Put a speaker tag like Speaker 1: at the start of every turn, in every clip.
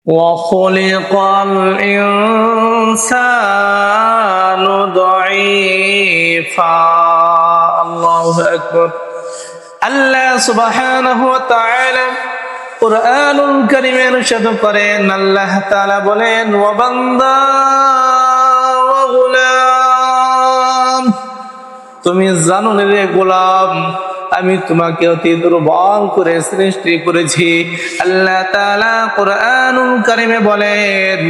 Speaker 1: وخلق الإنسان ضعيفا الله أكبر আল্লাহ সুবহানাহু ওয়া তাআলা কুরআনুল কারীমের ইরশাদ করেন আল্লাহ তাআলা বলেন ওয়া বান্দা ওয়া গোলাম তুমি জানো না রে গোলাম আমি তোমাকে অতি দুর্বল করে সৃষ্টি করেছি আল্লাহ তাআলা কুরআনুল কারীমে বলেন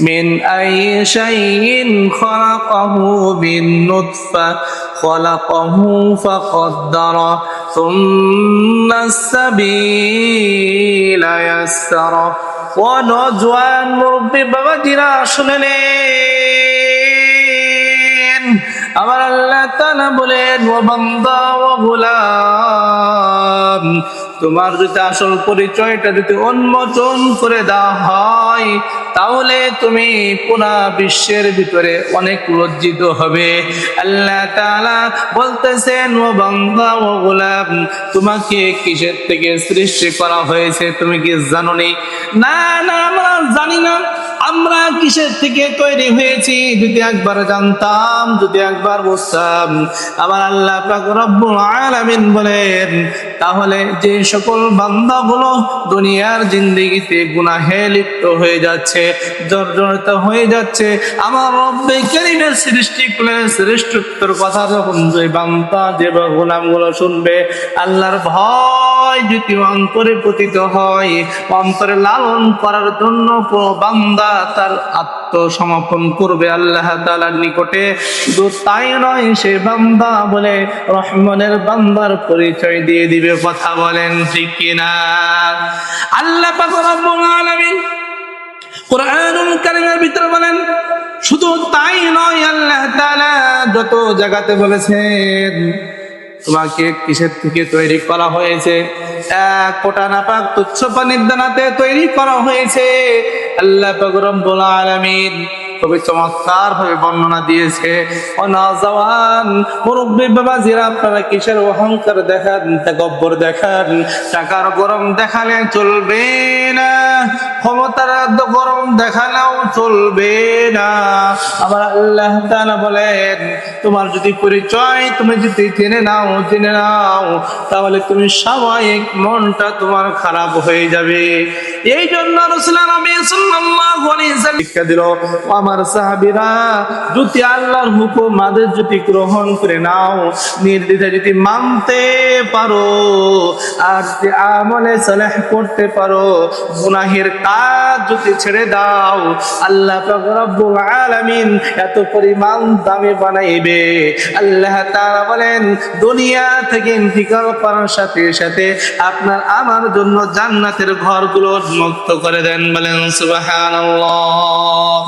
Speaker 1: মিন আইয়ি শাইইন খালাকাহু বিন নুতফা খালাকাহু ফাকাদ্দারা সুম্মা সাবিলা ইয়াসসারা ও নওজোয়ান মুরব্বি বাবাজিরা শুনলেন আমার আল্লাহ তাআলা বলেন ও বান্দা ও গোলাম তোমার যদি আসল পরিচয়টা যদি উন্মোচন করে দেওয়া হয় তাহলে তুমি পুরা বিশ্বের ভিতরে অনেক লজ্জিত হবে আল্লাহ তাআলা বলতেছেন ও বান্দা ও গোলাম তোমাকে কিসের থেকে সৃষ্টি করা হয়েছে তুমি কি জানো না আমরা জানি না আমরা কিসের থেকে তৈরি হয়েছি যদি একবার জানতাম যদি একবার বুঝতাম আমার আল্লাহ পাক রব্বুল আলামিন বলেন তাহলে যে সকল বান্দাগুলো দুনিয়ার জিন্দেগিতে গুনাহে লিপ্ত হয়ে যাচ্ছে জর্জরিত হয়ে যাচ্ছে আমার রব্বে কারীমের সৃষ্টি করে শ্রেষ্ঠত্বের কথা যখন যে বান্দা যে গোলামগুলো শুনবে আল্লাহর ভয় যদি অন্তরে পতিত হয় অন্তরে লালন করার জন্য বান্দা তার আত্মসমর্পণ করবে আল্লাহ তাআলার নিকটে শুধু তাই নয় সে বান্দা বলে রহমানের বান্দার পরিচয় দিয়ে দিবে কথা বলেন ঠিক কিনা আল্লাহ পাক রব্বুল আলামিন কুরআনুল কারীমের ভিতরে বলেন শুধু তাই নয় আল্লাহ তাআলা যত জায়গাতে বলেছেন তোমাকে কিসের থেকে তৈরি করা হয়েছে এক ফোঁটা নাপাক তুচ্ছ পানির দানাতে তৈরি করা হয়েছে আল্লাহ পাক রব্বুল আলামিন খুবই চমৎকার ভাবে বর্ণনা দিয়েছে ও নওজওয়ান মুরব্বি বাবাজিরা আপনারা কিসের অহংকার দেখান তাকাব্বুর দেখান টাকার গরম দেখালে চলবে না ক্ষমতার গরম দেখালেও চলবে না আবার আল্লাহ তাআলা বলেন তোমার যদি পরিচয় তুমি যদি জেনে নাও তাহলে তুমি স্বাভাবিক মনটা তোমার খারাপ হয়ে যাবে এই জন্য রাসূলুল্লাহ নবী সাল্লাল্লাহু আলাইহি ওয়াসাল্লাম শিক্ষা দিল আমার সাহাবীরা যদি আল্লাহর হুকুম আদেশ যদি গ্রহণ করে নাও নির্দ্বিধায় যদি মানতে পারো আর যে আমলে সালেহ করতে পারো গুনাহের কাজ যদি ছেড়ে দাও আল্লাহ পাক রব্বুল আলামিন এত পরিমাণ দামি বানাইবে আল্লাহ তাআলা বলেন দুনিয়া থেকে ইন্তিকাল করার সাথে সাথে আপনার আমার জন্য জান্নাতের ঘরগুলো মুক্ত করে দেন বলেন সুবহানাল্লাহ।